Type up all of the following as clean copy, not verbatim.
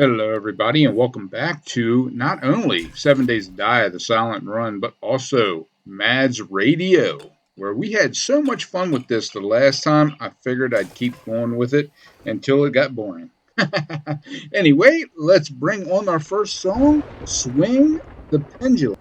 Hello, everybody, and welcome back to not only 7 Days to Die, The Silent Run, but also Mads Radio, where we had so much fun with this the last time, I figured I'd keep going with it until it got boring. Anyway, let's bring on our first song, Swing the Pendulum.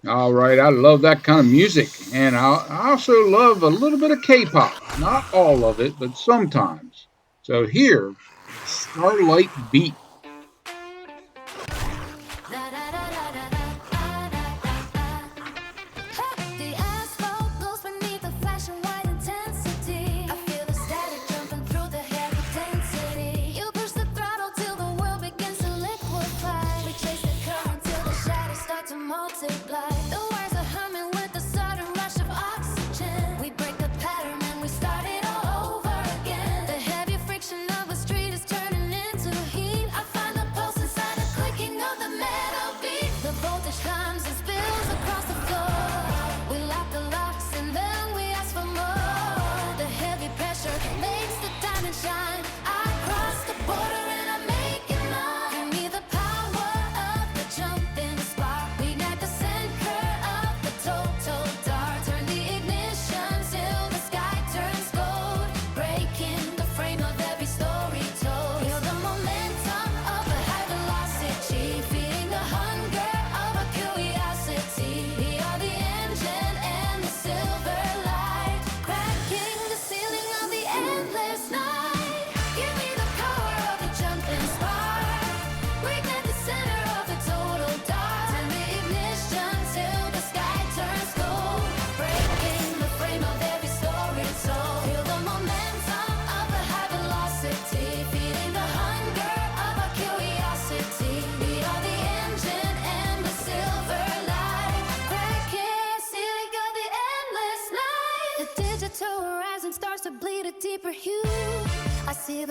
All right, I love that kind of music, and I also love a little bit of K-pop. Not all of it, but sometimes. So here, Starlight Beat. Push the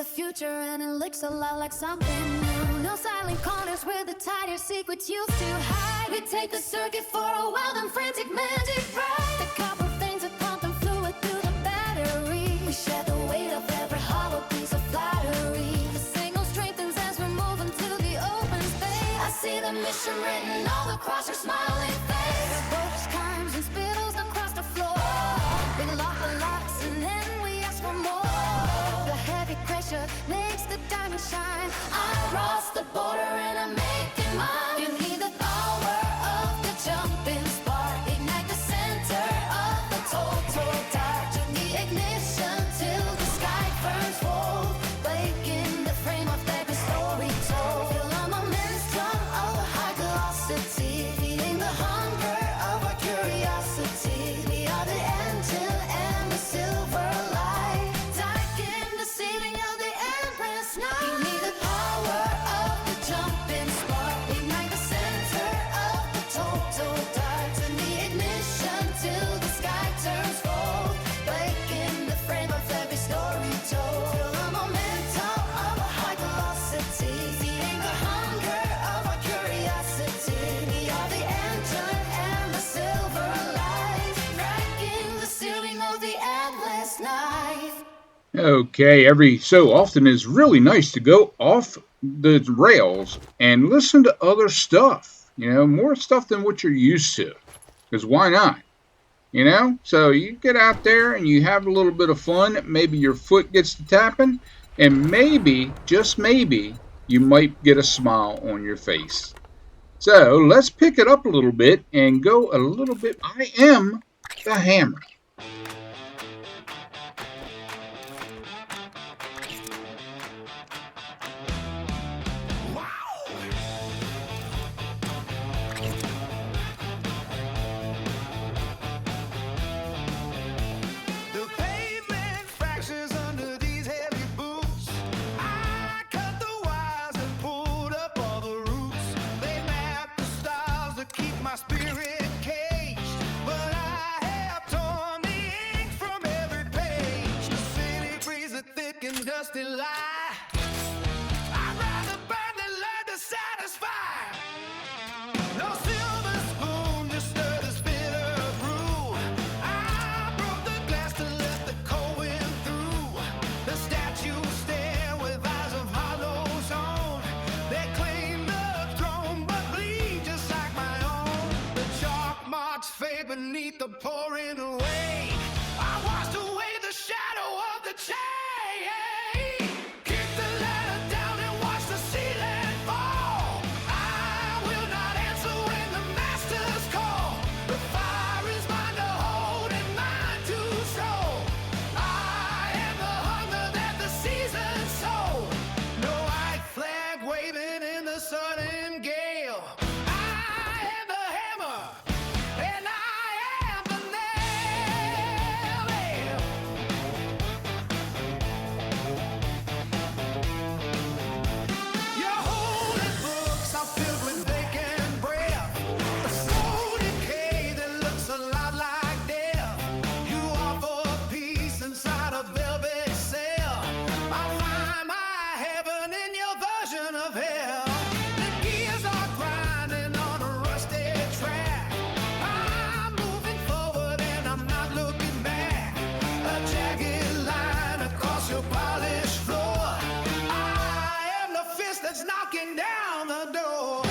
the future and it looks a lot like something new. No silent corners where the tighter secrets used to hide. We take the circuit for a wild and frantic magic ride. The copper veins are pumping fluid through the battery. We share the weight of every hollow piece of flattery. The signal strengthens as we're moving to the open space. I see the mission written all across your smiling face. The boat climbs and spittles across the floor. We lock the locks and then we ask for more. The heavy pressure makes the diamond shine. I cross the border and I make it mine. You need the power of the jumping spark. Ignite the center of the total dark. Turn the ignition till the sky burns full. Breaking the frame of every story told. Feel the momentum of a high velocity. Feeding the hunger of our curiosity. We are the engine and the silver light. Darken the ceiling of the endless night. You need the power of the jumping spark. Ignite the center of the total dark. Turn the ignition till the sky turns full. Breaking the frame of every story told. Feel the momentum of a high velocity. Feeding the hunger of our curiosity. We are the engine and the silver light. Breaking the ceiling of the endless night. Okay, every so often it's really nice to go off the rails and listen to other stuff, more stuff than what you're used to. Because why not? So you get out there and you have a little bit of fun. Maybe your foot gets to tapping, and maybe, just maybe, you might get a smile on your face. So let's pick it up a little bit and go a little bit. I am the hammer. The pavement fractures under these heavy boots. I cut the wires and pulled up all the roots. They mapped the stars to keep my spirit caged. But I have torn the ink from every page. The city breathes a thick and dusty lie. I'd rather burn than learn to satisfy. No silver spoon, just stir the spitter brew. I broke the glass to let the cold wind through. The statues stare with eyes of hollow stone. They claim the throne, but bleed just like my own. The chalk marks fade beneath the pouring rain. I washed away the shadow of the chain. Kick the ladder down and watch the ceiling fall. I will not answer when the masters call. The fire is mine to hold and mine to show. I am the hunger that the season sow. No white flag waving in the sudden gale. I am the hammer and I am the nail. Your holy books are filled with vacant breath. A slow decay that looks a lot like death. You offer peace inside a velvet cell. I'll find my heaven in your version of hell. The gears are grinding on a rusty track. I'm moving forward and I'm not looking back. A jagged line across your polished floor. I am the fist that's knocking down the door.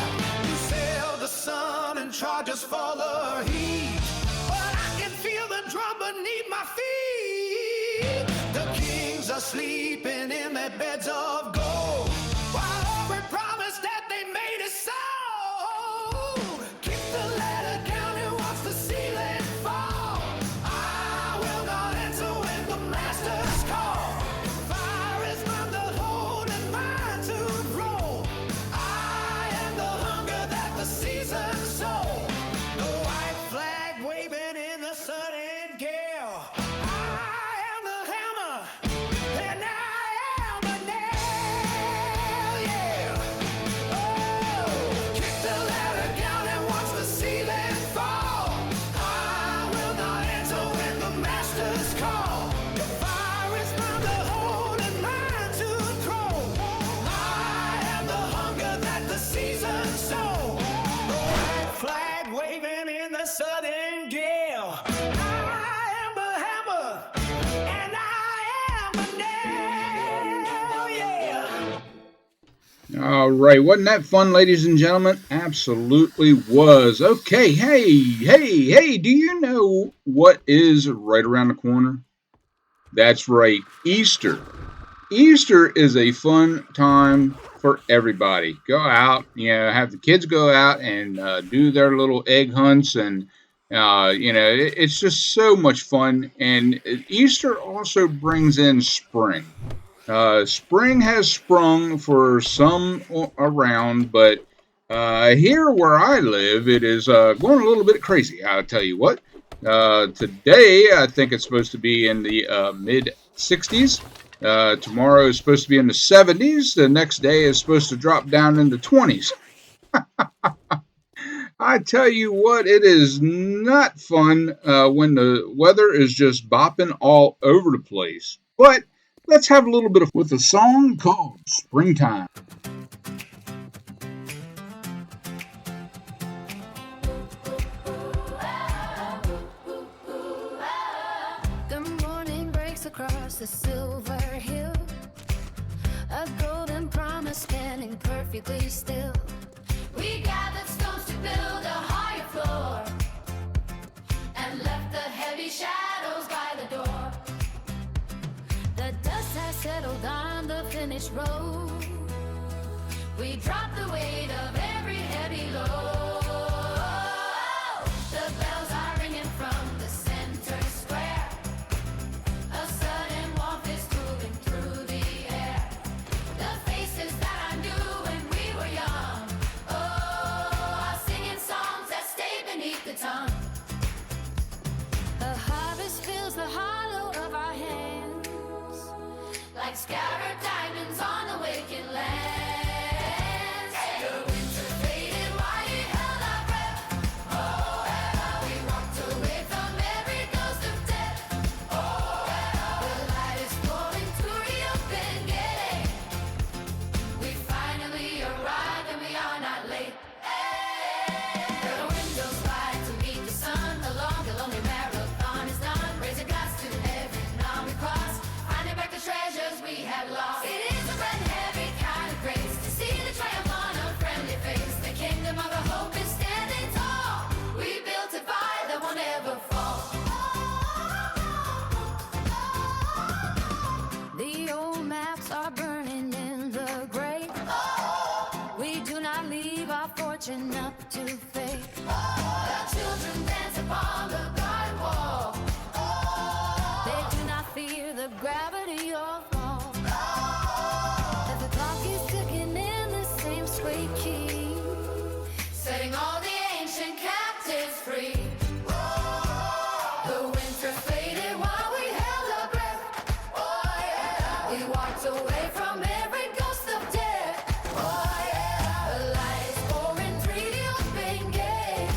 You sail the sun and charges for the heat, but I can feel the drum beneath my feet. The kings are sleeping in their beds of gold, while every promise that they made is sold. Keep the ladder down and watch the ceiling fall. I will not answer when the masters call. Fire is mine to hold and mine to grow. I am the hunger that the season sow. The white flag waving in the sudden gale. I am the hammer and I am the nail. All right, wasn't that fun, ladies and gentlemen? Absolutely was. Okay, hey, do you know what is right around the corner? That's right, Easter. Easter is a fun time for everybody. Go out, have the kids go out and do their little egg hunts, and it's just so much fun. And Easter also brings in spring. Spring has sprung for some around, but here where I live, it is going a little bit crazy. I'll tell you what. Today, I think it's supposed to be in the mid 60s. Tomorrow is supposed to be in the 70s. The next day is supposed to drop down in the 20s. I tell you what, it is not fun when the weather is just bopping all over the place. But let's have a little bit of with a song called Springtime. The morning breaks across the silver hill, a golden promise standing perfectly still. We gathered stones to build a higher floor and left the heavy shadows by the door. The dust has settled on the finished road. We dropped the weight of every heavy load. The bells are ringing from the center square. A sudden warmth is moving through the air. The faces that I knew when we were young, are singing songs that stay beneath the tongue. The harvest fills the hollow of our hands, like scattered diamonds on the waking land. The old maps are burning in the grave. We do not leave our fortune up to fate. The children dance upon the garden wall. They do not fear the gravity or fall. But the clock is ticking in the same sweet key, setting all the ancient captives free. The winter faded while we held our breath. Oh yeah, we walked away from every ghost of death. Oh yeah, the light is pouring through the open gate.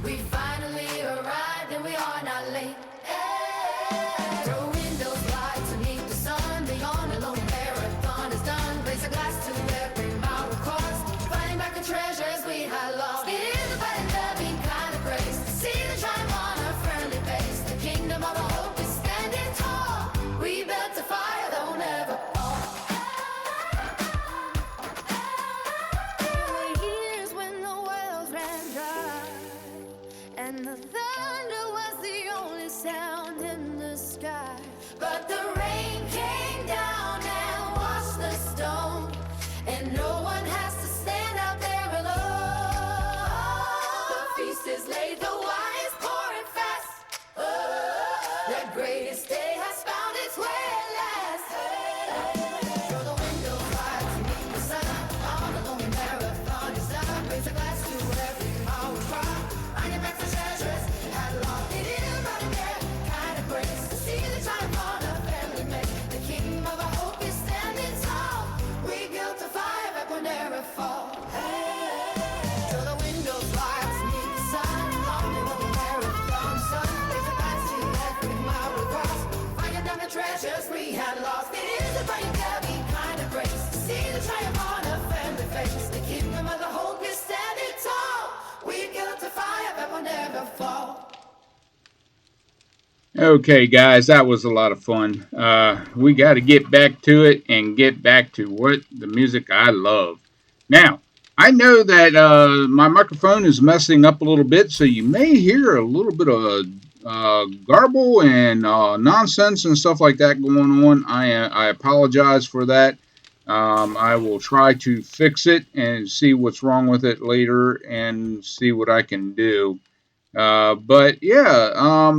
We finally arrived and we are not late. Hey. Through windows wide to meet the sun. Beyond a lonely marathon is done. Place a glass to every mile we crossed, finding back the treasures we had lost. It is a bad and loving kind of grace to see the triumph on a friendly face. The kingdom of our hope is standing tall. We built a fire that will never fall. There were years when the wells ran dry, and the thunder was the only sound in the sky. But the rain came down and washed the stone, and no one has to stand out there alone. The feast is laid, the wine is pouring fast. The greatest day has found its way at last. Through the window, fly to meet the sun. On the lonely marathon is done. Raise a glass to every mile we cross, finding back the treasures we had lost. It is running there, kind of grace to see the triumph on a family make. The kingdom of our hope is standing tall. We built a fire that will never fall. Through the window, fly to meet the sun. On the lonely marathon is done. Raise a glass to every mile we cross, finding down the treasures we had lost. It is a bright heavy kind of grace to see the triumph on a family face. The kingdom of the hope is standing tall. We built a fire that will never fall. Okay, guys, that was a lot of fun. We got to get back to it and get back to what the music I love. Now, I know that my microphone is messing up a little bit, so you may hear a little bit of garble and nonsense and stuff like that going on. I apologize for that. I will try to fix it and see what's wrong with it later and see what I can do. But yeah,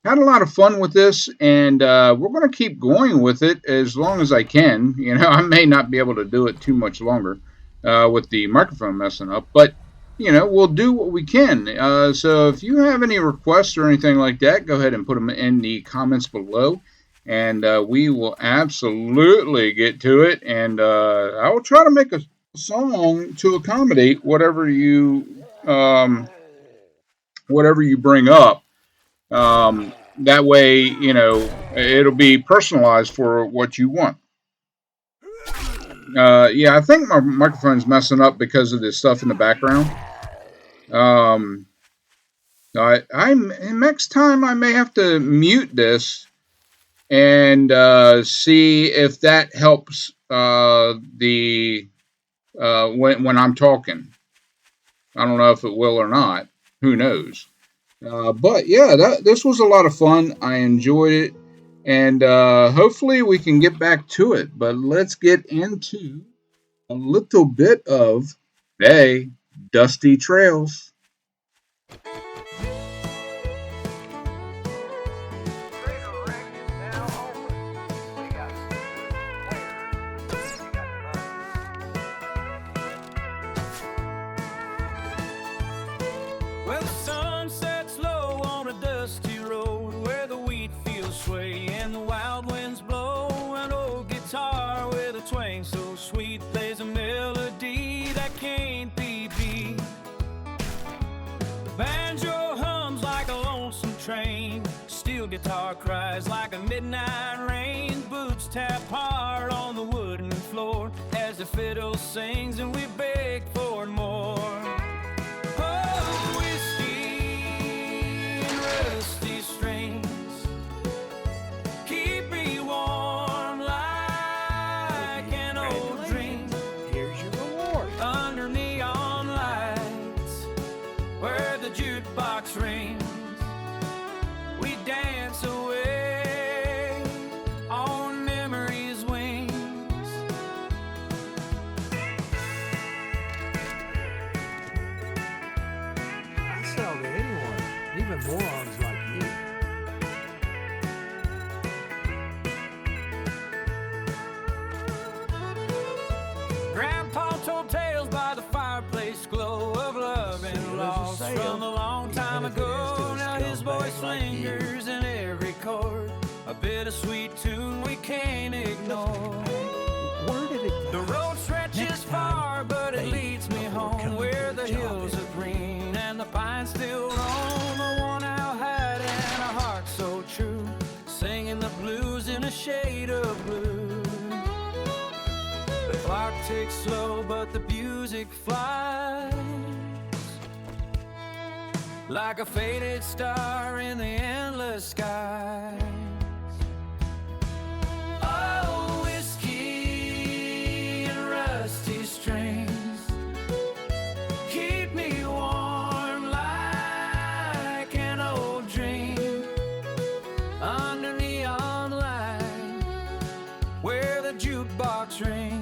had a lot of fun with this, and we're going to keep going with it as long as I can. You know, I may not be able to do it too much longer with the microphone messing up, but we'll do what we can. So if you have any requests or anything like that, go ahead and put them in the comments below. And we will absolutely get to it. And I will try to make a song to accommodate whatever you bring up. That way, it'll be personalized for what you want. Yeah, I think my microphone's messing up because of this stuff in the background. Um, I next time I may have to mute this and see if that helps the when I'm talking. I don't know if it will or not. Who knows? But yeah, this was a lot of fun. I enjoyed it, and hopefully we can get back to it. But let's get into a little bit of Bay Dusty Trails. Well, the sun sets low on a dusty road where the wheat fields sway and the wild winds blow. An old guitar with a twang so sweet plays a melody that can't be beat. The banjo hums like a lonesome train, steel guitar cries like a midnight rain. Boots tap hard on the wooden floor as the fiddle sings and we beg for more. Morons like you. Grandpa told tales by the fireplace glow of love and loss from a long time ago. Now his voice lingers in every chord, a bittersweet tune we can't ignore. Where did it go? The road stretches far, but it leads me home where the hills are green and the pines still roam. A worn-out hat and a heart so true, singing the blues in a shade of blue. The clock ticks slow, but the music flies like a faded star in the endless skies. Oh, whiskey and rusty strings keep me warm like an old dream under neon light where the jukebox rings.